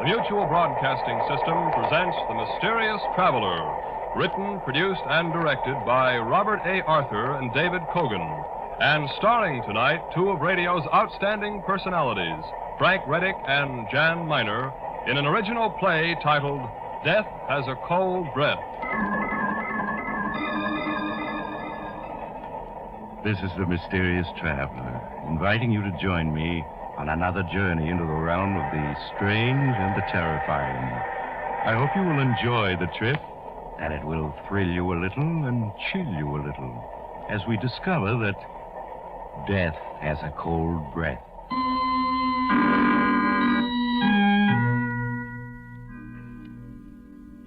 The Mutual Broadcasting System presents The Mysterious Traveler, written, produced, and directed by Robert A. Arthur and David Kogan, and starring tonight two of radio's outstanding personalities, Frank Reddick and Jan Miner, in an original play titled Death Has a Cold Breath. This is the Mysterious Traveler, inviting you to join me on another journey into the realm of the strange and the terrifying. I hope you will enjoy the trip, that it will thrill you a little and chill you a little, as we discover that death has a cold breath.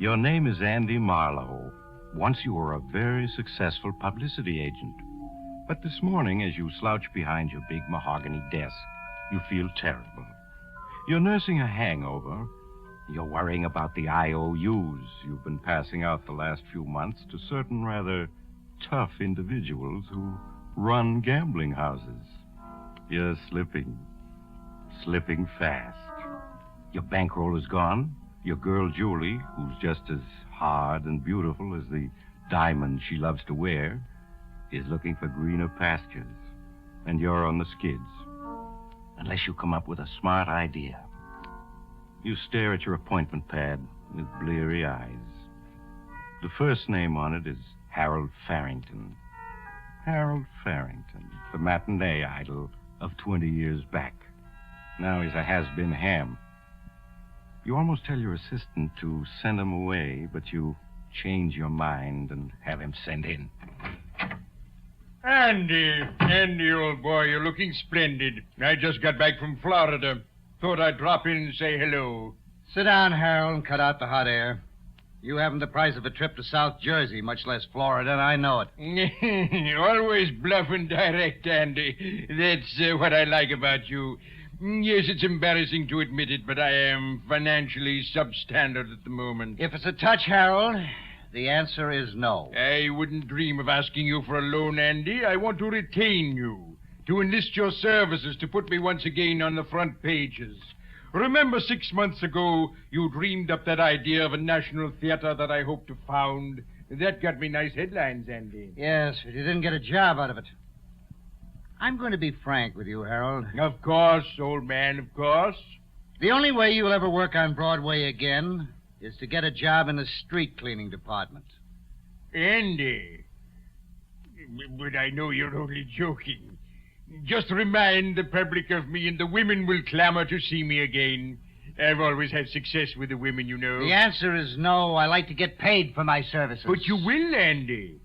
Your name is Andy Marlowe. Once you were a very successful publicity agent. But this morning, as you slouch behind your big mahogany desk, you feel terrible. You're nursing a hangover. You're worrying about the IOUs you've been passing out the last few months to certain rather tough individuals who run gambling houses. You're slipping fast. Your bankroll is gone. Your girl, Julie, who's just as hard and beautiful as the diamond she loves to wear, is looking for greener pastures. And you're on the skids. Unless you come up with a smart idea. You stare at your appointment pad with bleary eyes. The first name on it is Harold Farrington. Harold Farrington, the matinee idol of 20 years back. Now he's a has-been ham. You almost tell your assistant to send him away, but you change your mind and have him sent in. Andy, old boy, you're looking splendid. I just got back from Florida. Thought I'd drop in and say hello. Sit down, Harold, and cut out the hot air. You haven't the price of a trip to South Jersey, much less Florida, and I know it. Always bluff and direct, Andy. That's what I like about you. Yes, it's embarrassing to admit it, but I am financially substandard at the moment. If it's a touch, Harold, the answer is no. I wouldn't dream of asking you for a loan, Andy. I want to retain you, to enlist your services to put me once again on the front pages. Remember 6 months ago, you dreamed up that idea of a national theater that I hope to found? That got me nice headlines, Andy. Yes, but you didn't get a job out of it. I'm going to be frank with you, Harold. Of course, old man, of course. The only way you'll ever work on Broadway again is to get a job in the street cleaning department. Andy. But I know you're only joking. Just remind the public of me and the women will clamor to see me again. I've always had success with the women, you know. The answer is no. I like to get paid for my services. But you will, Andy.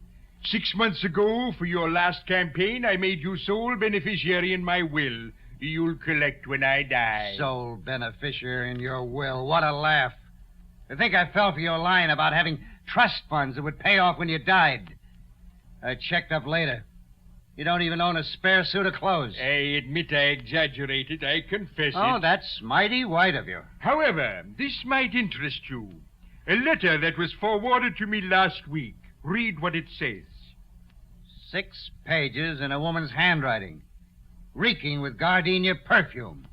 6 months ago, for your last campaign, I made you sole beneficiary in my will. You'll collect when I die. Sole beneficiary in your will. What a laugh. I think I fell for your line about having trust funds that would pay off when you died. I checked up later. You don't even own a spare suit of clothes. I admit I exaggerated. I confess it. Oh, that's mighty white of you. However, this might interest you. A letter that was forwarded to me last week. Read what it says. 6 pages in a woman's handwriting, reeking with gardenia perfume.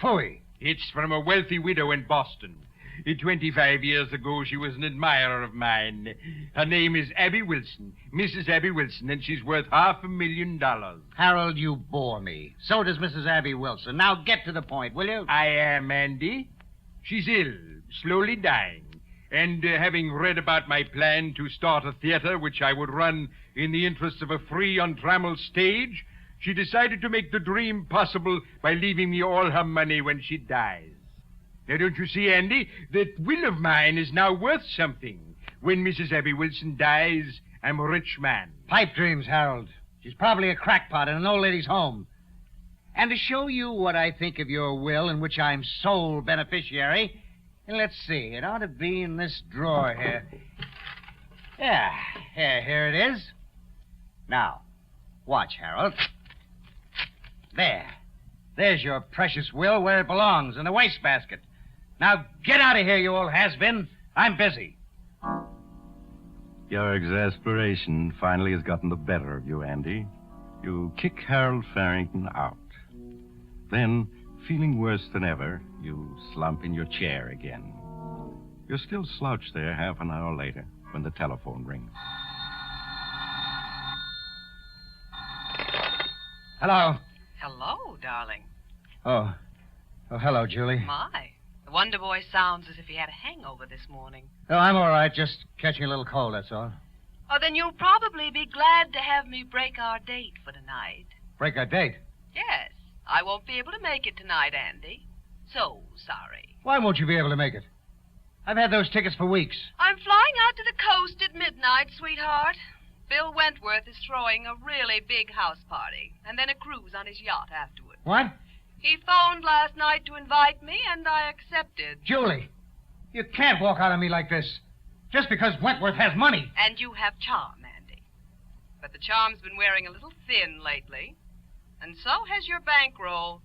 Phooey. It's from a wealthy widow in Boston. 25 years ago, she was an admirer of mine. Her name is Abby Wilson, Mrs. Abby Wilson, and she's worth $500,000. Harold, you bore me. So does Mrs. Abby Wilson. Now get to the point, will you? I am, Andy. She's ill, slowly dying. And having read about my plan to start a theater which I would run in the interests of a free, untrammeled stage, she decided to make the dream possible by leaving me all her money when she dies. Now, don't you see, Andy, that will of mine is now worth something. When Mrs. Abby Wilson dies, I'm a rich man. Pipe dreams, Harold. She's probably a crackpot in an old lady's home. And to show you what I think of your will, in which I'm sole beneficiary, let's see, it ought to be in this drawer here. Yeah, here it is. Now, watch, Harold. There's your precious will where it belongs, in the wastebasket. Now, get out of here, you old has-been. I'm busy. Your exasperation finally has gotten the better of you, Andy. You kick Harold Farrington out. Then, Feeling worse than ever, you slump in your chair again. You're still slouched there half an hour later when the telephone rings. Hello. Hello, darling. Oh, hello, Julie. My. The Wonder Boy sounds as if he had a hangover this morning. Oh, I'm all right. Just catching a little cold, that's all. Oh, then you'll probably be glad to have me break our date for tonight. Break our date? Yes. I won't be able to make it tonight, Andy. So sorry. Why won't you be able to make it? I've had those tickets for weeks. I'm flying out to the coast at midnight, sweetheart. Bill Wentworth is throwing a really big house party, and then a cruise on his yacht afterward. What? He phoned last night to invite me, and I accepted. Julie, you can't walk out on me like this. Just because Wentworth has money. And you have charm, Andy. But the charm's been wearing a little thin lately. And so has your bankroll.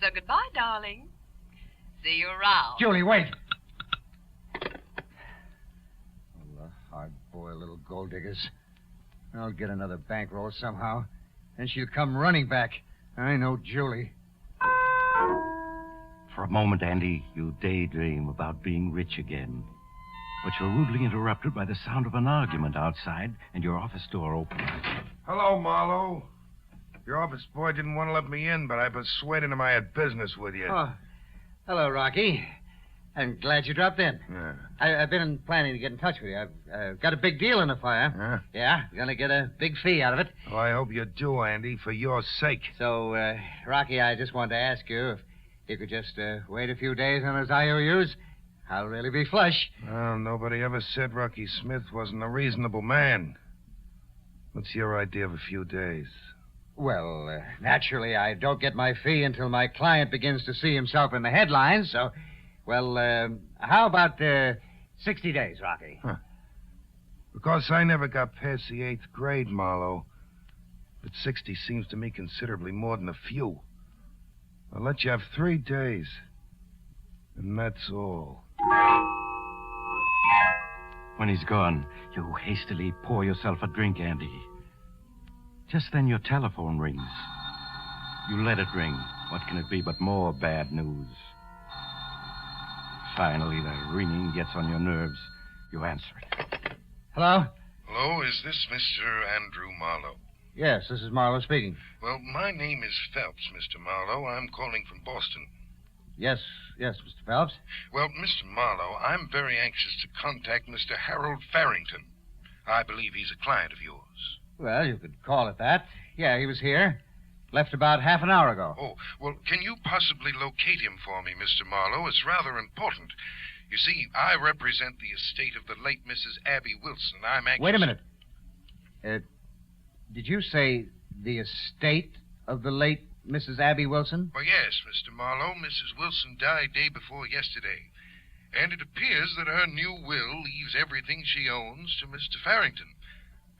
So goodbye, darling. See you around. Julie, wait. Hard-boiled little gold diggers. I'll get another bankroll somehow. Then she'll come running back. I know Julie. For a moment, Andy, you daydream about being rich again. But you're rudely interrupted by the sound of an argument outside and your office door opens. Hello, Marlowe. Your office boy didn't want to let me in, but I persuaded him I had business with you. Oh, hello, Rocky. I'm glad you dropped in. Yeah. I've been planning to get in touch with you. I've got a big deal in the fire. Huh? Yeah, gonna get a big fee out of it. Well, I hope you do, Andy, for your sake. So, Rocky, I just wanted to ask you if you could just wait a few days on those IOUs. I'll really be flush. Well, nobody ever said Rocky Smith wasn't a reasonable man. What's your idea of a few days? Well, naturally, I don't get my fee until my client begins to see himself in the headlines, so... Well, how about 60 days, Rocky? Huh. Because I never got past the 8th grade, Marlowe. But 60 seems to me considerably more than a few. I'll let you have 3 days. And that's all. When he's gone, you hastily pour yourself a drink, Andy. Just then your telephone rings. You let it ring. What can it be but more bad news? Finally, the ringing gets on your nerves. You answer it. Hello? Hello, is this Mr. Andrew Marlowe? Yes, this is Marlowe speaking. Well, my name is Phelps, Mr. Marlowe. I'm calling from Boston. Yes, Mr. Phelps. Well, Mr. Marlowe, I'm very anxious to contact Mr. Harold Farrington. I believe he's a client of yours. Well, you could call it that. Yeah, he was here. Left about half an hour ago. Oh, well, can you possibly locate him for me, Mr. Marlowe? It's rather important. You see, I represent the estate of the late Mrs. Abby Wilson. I'm anxious... Wait a minute. Did you say the estate of the late Mrs. Abby Wilson? Well, yes, Mr. Marlowe. Mrs. Wilson died day before yesterday. And it appears that her new will leaves everything she owns to Mr. Farrington.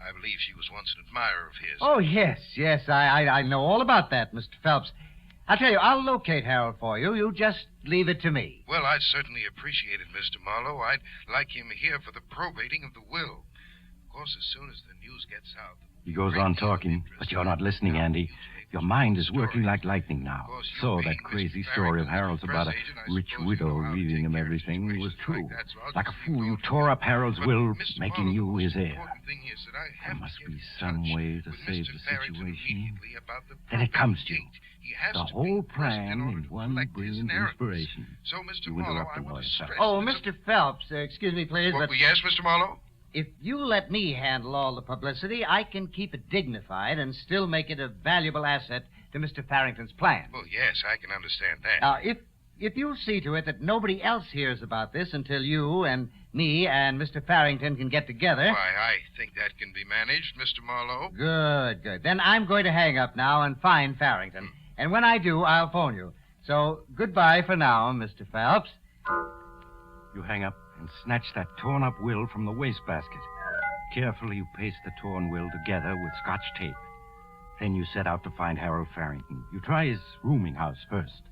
I believe she was once an admirer of his. Oh, yes. I know all about that, Mr. Phelps. I'll tell you, I'll locate Harold for you. You just leave it to me. Well, I'd certainly appreciate it, Mr. Marlowe. I'd like him here for the probating of the will. Of course, as soon as the news gets out... He goes on talking, but you're not listening, Andy. Your mind is working like lightning now. So that crazy story of Harold's about a rich widow leaving him everything was true. Like a fool, you tore up Harold's will, making you his heir. There must be some way to save the situation. Then it comes to you. The whole plan in one brilliant inspiration. You interrupt the lawyer. Oh, Mr. Phelps, excuse me, please, but... Yes, Mr. Marlowe? If you let me handle all the publicity, I can keep it dignified and still make it a valuable asset to Mr. Farrington's plan. Well, yes, I can understand that. Now, if you'll see to it that nobody else hears about this until you and me and Mr. Farrington can get together... Why, I think that can be managed, Mr. Marlowe. Good. Then I'm going to hang up now and find Farrington. And when I do, I'll phone you. So, goodbye for now, Mr. Phelps. You hang up and snatch that torn-up will from the wastebasket. Carefully, you paste the torn will together with Scotch tape. Then you set out to find Harold Farrington. You try his rooming house first.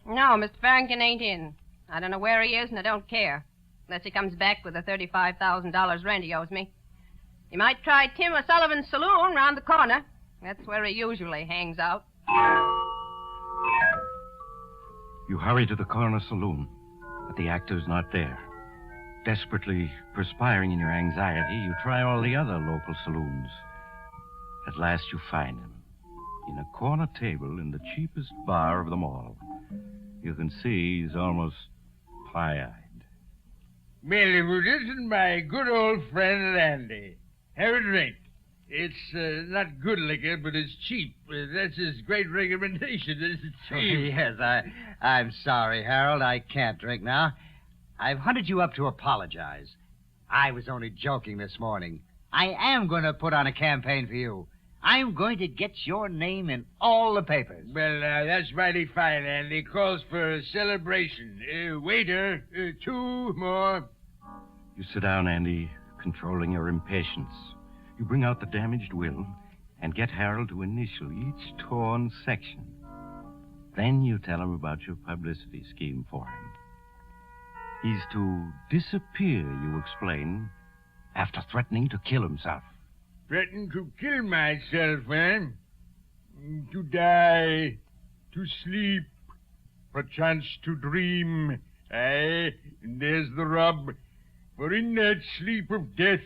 No, Mr. Farrington ain't in. I don't know where he is, and I don't care. Unless he comes back with the $35,000 rent he owes me. You might try Tim O'Sullivan's saloon round the corner. That's where he usually hangs out. You hurry to the corner saloon, but the actor's not there. Desperately perspiring in your anxiety, you try all the other local saloons. At last you find him, in a corner table in the cheapest bar of them all. You can see he's almost pie-eyed. Well, this is my good old friend Andy. Have a drink. It's not good liquor, but it's cheap. That's his great recommendation. It's cheap. Yes, I'm sorry, Harold. I can't drink now. I've hunted you up to apologize. I was only joking this morning. I am going to put on a campaign for you. I'm going to get your name in all the papers. Well, that's mighty fine, Andy. Calls for a celebration. Waiter, 2 more. You sit down, Andy, controlling your impatience. You bring out the damaged will and get Harold to initial each torn section. Then you tell him about your publicity scheme for him. He's to disappear, you explain, after threatening to kill himself. Threaten to kill myself, eh? To die, to sleep, perchance to dream. Aye, and there's the rub. For in that sleep of death,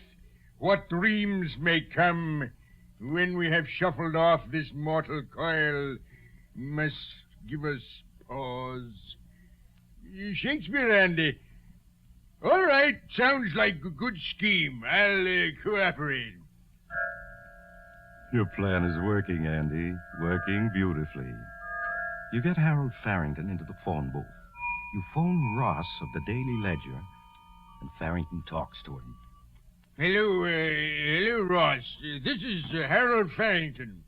what dreams may come when we have shuffled off this mortal coil must give us pause. Shakespeare, Andy. All right, sounds like a good scheme. I'll cooperate. Your plan is working, Andy. Working beautifully. You get Harold Farrington into the phone booth. You phone Ross of the Daily Ledger, and Farrington talks to him. Hello, Ross. This is Harold Farrington.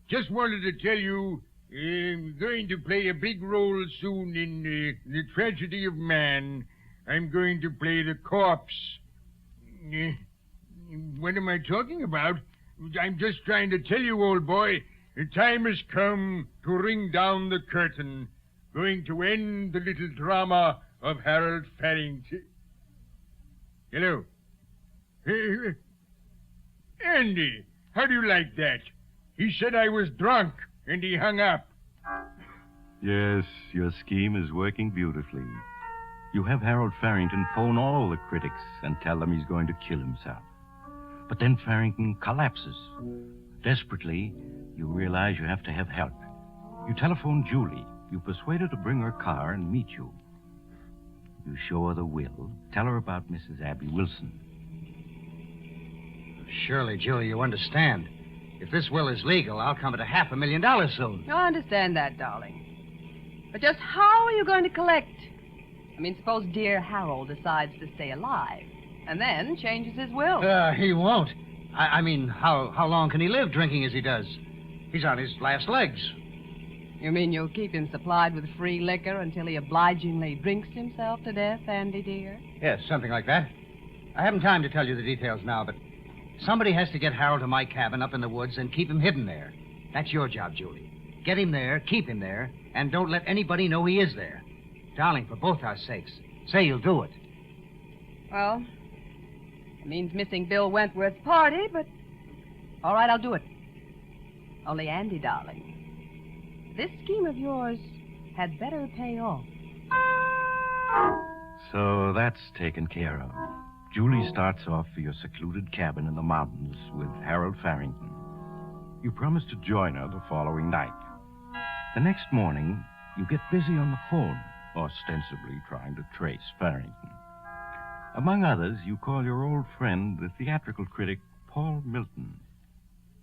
Just wanted to tell you I'm going to play a big role soon in The Tragedy of Man. I'm going to play the corpse. What am I talking about? I'm just trying to tell you, old boy, the time has come to ring down the curtain. Going to end the little drama of Harold Farrington. Hello. Andy, how do you like that? He said I was drunk, and he hung up. Yes, your scheme is working beautifully. You have Harold Farrington phone all the critics and tell them he's going to kill himself. But then Farrington collapses. Desperately, you realize you have to have help. You telephone Julie. You persuade her to bring her car and meet you. You show her the will. Tell her about Mrs. Abby Wilson. Surely, Julie, you understand. If this will is legal, I'll come at $500,000 soon. I understand that, darling. But just how are you going to collect? I mean, suppose dear Harold decides to stay alive and then changes his will. He won't. I mean, how long can he live drinking as he does? He's on his last legs. You mean you'll keep him supplied with free liquor until he obligingly drinks himself to death, Andy, dear? Yes, something like that. I haven't time to tell you the details now, but somebody has to get Harold to my cabin up in the woods and keep him hidden there. That's your job, Julie. Get him there, keep him there, and don't let anybody know he is there. Darling, for both our sakes, say you'll do it. Well, it means missing Bill Wentworth's party, but all right, I'll do it. Only, Andy, darling, this scheme of yours had better pay off. So that's taken care of. Julie starts off for your secluded cabin in the mountains with Harold Farrington. You promise to join her the following night. The next morning, you get busy on the phone, ostensibly trying to trace Farrington. Among others, you call your old friend, the theatrical critic, Paul Milton.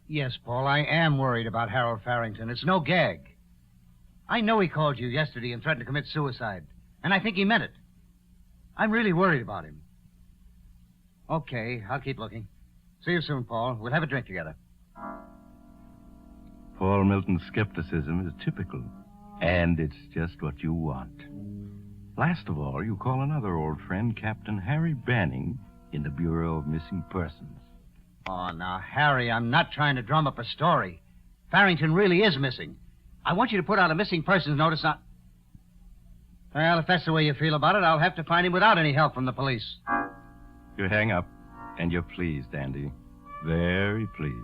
Yes, Paul, I am worried about Harold Farrington. It's no gag. I know he called you yesterday and threatened to commit suicide, and I think he meant it. I'm really worried about him. Okay, I'll keep looking. See you soon, Paul. We'll have a drink together. Paul Milton's skepticism is typical, and it's just what you want. Last of all, you call another old friend, Captain Harry Banning, in the Bureau of Missing Persons. Oh, now, Harry, I'm not trying to drum up a story. Farrington really is missing. I want you to put out a missing persons notice on... Well, if that's the way you feel about it, I'll have to find him without any help from the police. You hang up, and you're pleased, Andy. Very pleased.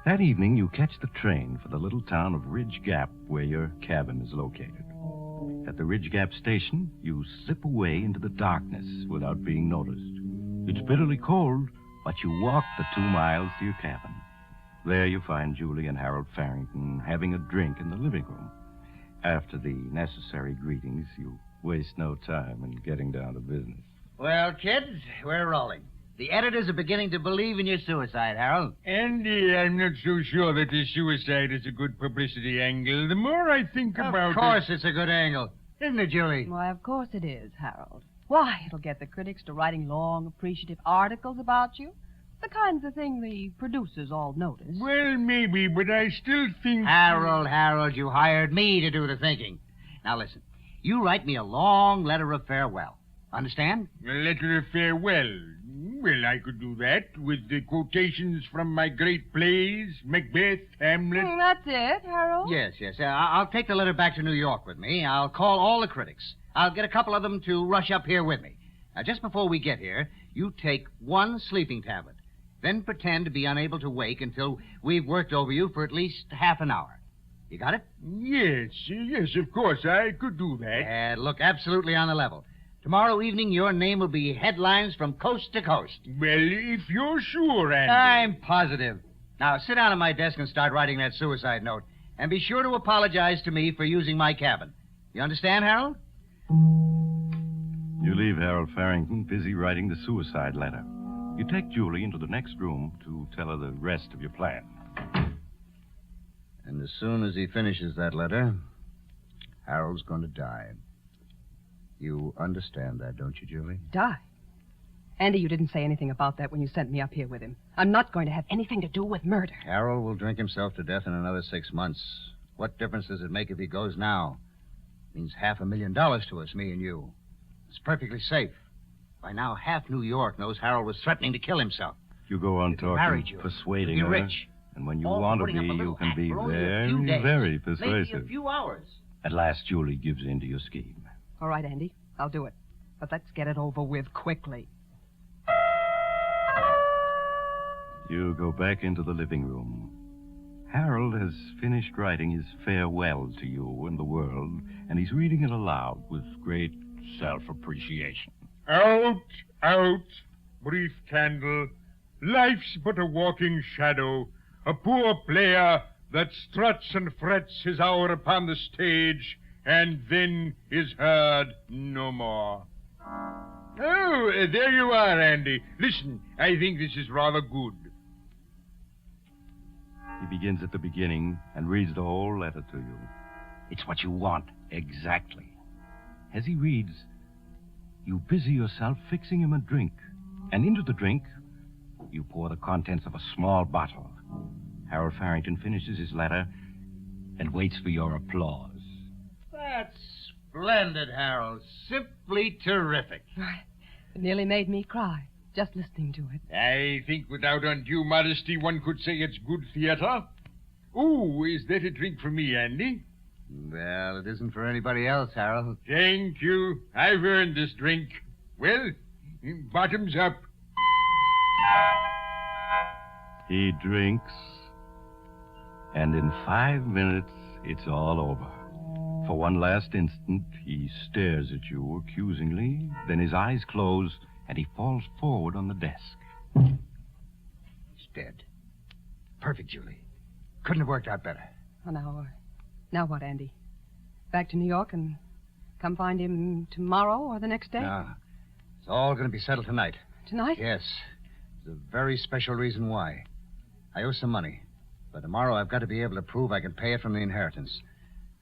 That evening, you catch the train for the little town of Ridge Gap, where your cabin is located. At the Ridge Gap station, you slip away into the darkness without being noticed. It's bitterly cold, but you walk the 2 miles to your cabin. There you find Julie and Harold Farrington having a drink in the living room. After the necessary greetings, you waste no time in getting down to business. Well, kids, we're rolling. The editors are beginning to believe in your suicide, Harold. Andy, I'm not so sure that the suicide is a good publicity angle. The more I think about it... Of course it's a good angle. Isn't it, Julie? Why, of course it is, Harold. Why, it'll get the critics to writing long, appreciative articles about you. The kinds of thing the producers all notice. Well, maybe, but I still think... Harold, you hired me to do the thinking. Now, listen. You write me a long letter of farewell. Understand? A letter of farewell. Well, I could do that with the quotations from my great plays, Macbeth, Hamlet. That's it, Harold? Yes. I'll take the letter back to New York with me. I'll call all the critics. I'll get a couple of them to rush up here with me. Now, just before we get here, you take 1 sleeping tablet. Then pretend to be unable to wake until we've worked over you for at least half an hour. You got it? Yes, of course. I could do that. And look absolutely on the level. Tomorrow evening, your name will be headlines from coast to coast. Well, if you're sure, Andy. I'm positive. Now, sit down at my desk and start writing that suicide note. And be sure to apologize to me for using my cabin. You understand, Harold? You leave Harold Farrington busy writing the suicide letter. You take Julie into the next room to tell her the rest of your plan. And as soon as he finishes that letter, Harold's going to die. You understand that, don't you, Julie? Die? Andy, you didn't say anything about that when you sent me up here with him. I'm not going to have anything to do with murder. Harold will drink himself to death in another 6 months. What difference does it make if he goes now? It means $500,000 to us, me and you. It's perfectly safe. By now, half New York knows Harold was threatening to kill himself. You go on If he married talking, you, persuading you'd her. be rich. And when you All want to putting up be, a you little can act be for only a few very, days. very Maybe persuasive. a few hours. At last, Julie gives in to your scheme. All right, Andy, I'll do it. But let's get it over with quickly. You go back into the living room. Harold has finished writing his farewell to you and the world, and he's reading it aloud with great self-appreciation. Out, brief candle. Life's but a walking shadow, a poor player that struts and frets his hour upon the stage, and then is heard no more. Oh, there you are, Andy. Listen, I think this is rather good. He begins at the beginning and reads the whole letter to you. It's what you want, exactly. As he reads, you busy yourself fixing him a drink. And into the drink, you pour the contents of a small bottle. Harold Farrington finishes his letter and waits for your applause. That's splendid, Harold. Simply terrific. It nearly made me cry, just listening to it. I think without undue modesty, one could say it's good theater. Oh, is that a drink for me, Andy? Well, it isn't for anybody else, Harold. Thank you. I've earned this drink. Well, bottoms up. He drinks, and in 5 minutes, it's all over. For one last instant, he stares at you accusingly, then his eyes close, and he falls forward on the desk. He's dead. Perfect, Julie. Couldn't have worked out better. Oh, now what, Andy? Back to New York and come find him tomorrow or the next day? No. It's all going to be settled tonight. Tonight? Yes. There's a very special reason why. I owe some money. But tomorrow I've got to be able to prove I can pay it from the inheritance.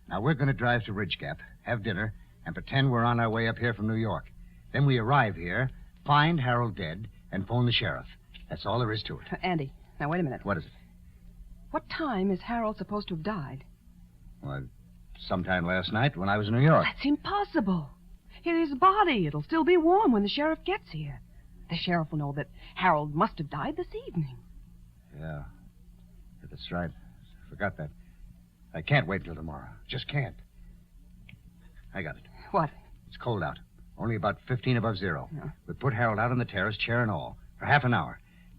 Now, we're going to drive to Ridge Gap, have dinner, and pretend we're on our way up here from New York. Then we arrive here, find Harold dead, and phone the sheriff. That's all there is to it. Andy, now wait a minute. What is it? What time is Harold supposed to have died? Well, sometime last night when I was in New York. That's impossible. His body, it'll still be warm when the sheriff gets here. The sheriff will know that Harold must have died this evening. Yeah, that's right. I forgot that. I can't wait till tomorrow. Just can't. I got it. What? It's cold out. Only about 15 above zero. Yeah. We put Harold out on the terrace, chair and all, for half an hour.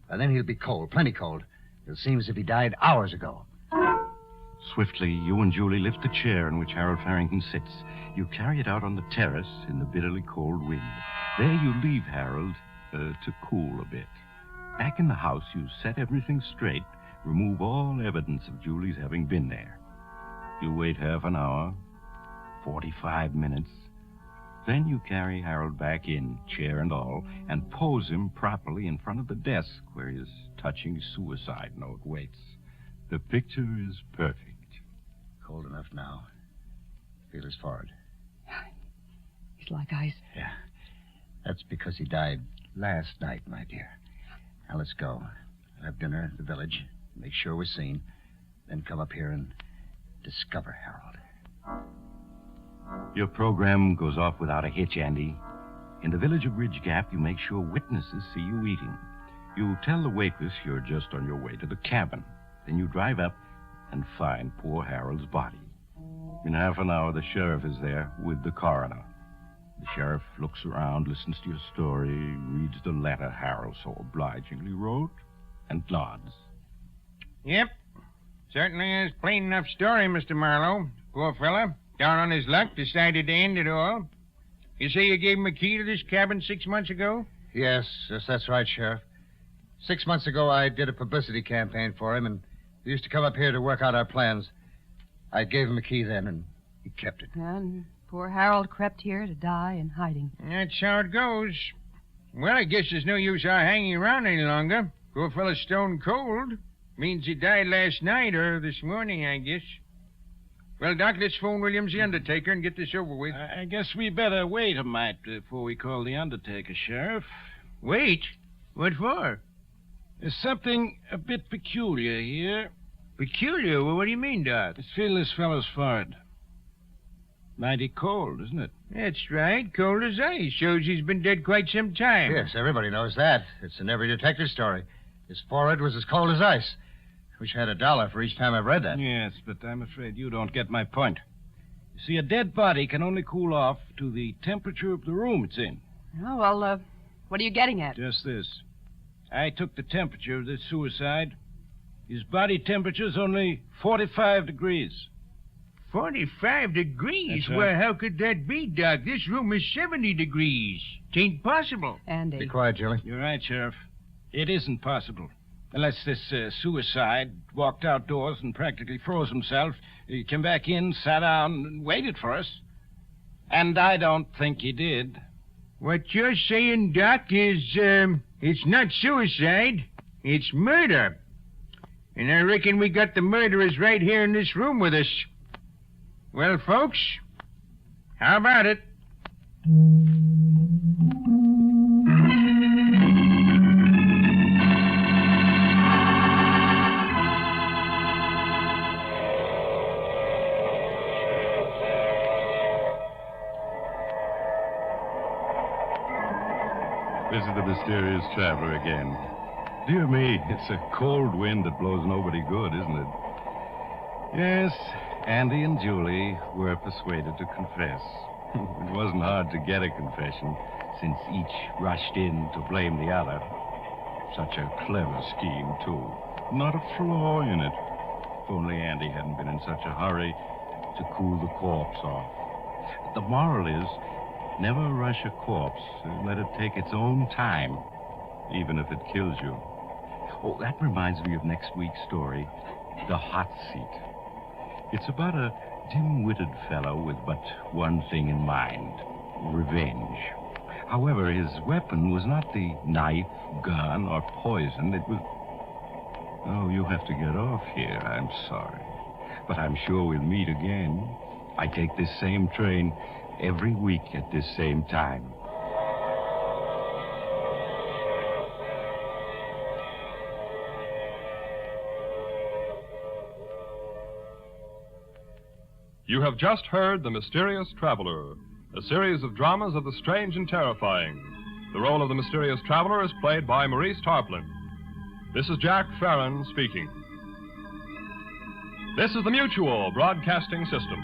And then he'll be cold, plenty cold. It seems as if he died hours ago. Swiftly, you and Julie lift the chair in which Harold Farrington sits. You carry it out on the terrace in the bitterly cold wind. There you leave Harold to cool a bit. Back in the house, you set everything straight, remove all evidence of Julie's having been there. You wait half an hour, 45 minutes. Then you carry Harold back in, chair and all, and pose him properly in front of the desk where his touching suicide note waits. The picture is perfect. Cold enough now. Feel his forehead. He's like ice. Yeah. That's because he died last night, my dear. Now let's go. Have dinner at the village. Make sure we're seen. Then come up here and discover Harold. Your program goes off without a hitch, Andy. In the village of Ridge Gap, you make sure witnesses see you eating. You tell the waitress you're just on your way to the cabin. Then you drive up and find poor Harold's body. In half an hour, the sheriff is there with the coroner. The sheriff looks around, listens to your story, reads the letter Harold so obligingly wrote, and nods. Yep. Certainly is plain enough story, Mr. Marlowe. Poor fella, down on his luck, decided to end it all. You say you gave him a key to this cabin 6 months ago? Yes, that's right, Sheriff. 6 months ago, I did a publicity campaign for him, and he used to come up here to work out our plans. I gave him a key then, and he kept it. And poor Harold crept here to die in hiding. That's how it goes. Well, I guess there's no use our hanging around any longer. Poor fella's stone cold. Means he died last night or this morning, I guess. Well, Doc, let's phone Williams, the undertaker, and get this over with. I guess we better wait a mite before we call the undertaker, Sheriff. Wait? What for? There's something a bit peculiar here. Peculiar? Well, what do you mean, Doc? Let's feel this fellow's forehead. Mighty cold, isn't it? That's right. Cold as ice. Shows he's been dead quite some time. Yes, everybody knows that. It's in every detective story. His forehead was as cold as ice. Wish I had $1 for each time I've read that. Yes, but I'm afraid you don't get my point. You see, a dead body can only cool off to the temperature of the room it's in. Oh, well, what are you getting at? Just this. I took the temperature of this suicide. His body temperature's only 45 degrees. 45 degrees? That's right. Well, how could that be, Doc? This room is 70 degrees. Tain't possible. Andy. Be quiet, Julie. You're right, Sheriff. It isn't possible. Unless this suicide walked outdoors and practically froze himself, he came back in, sat down, and waited for us. And I don't think he did. What you're saying, Doc, is, it's not suicide. It's murder. And I reckon we got the murderers right here in this room with us. Well, folks, how about it? This is the mysterious traveler again. Dear me, it's a cold wind that blows nobody good, isn't it? Yes, Andy and Julie were persuaded to confess. It wasn't hard to get a confession, since each rushed in to blame the other. Such a clever scheme, too. Not a flaw in it. If only Andy hadn't been in such a hurry to cool the corpse off. The moral is, never rush a corpse. Let it take its own time, even if it kills you. Oh, that reminds me of next week's story, The Hot Seat. It's about a dim-witted fellow with but one thing in mind, revenge. However, his weapon was not the knife, gun, or poison. It was... Oh, you have to get off here. I'm sorry. But I'm sure we'll meet again. I take this same train every week at this same time. You have just heard The Mysterious Traveler, a series of dramas of the strange and terrifying. The role of the mysterious traveler is played by Maurice Tarplin. This is Jack Farron speaking. This is the Mutual Broadcasting System.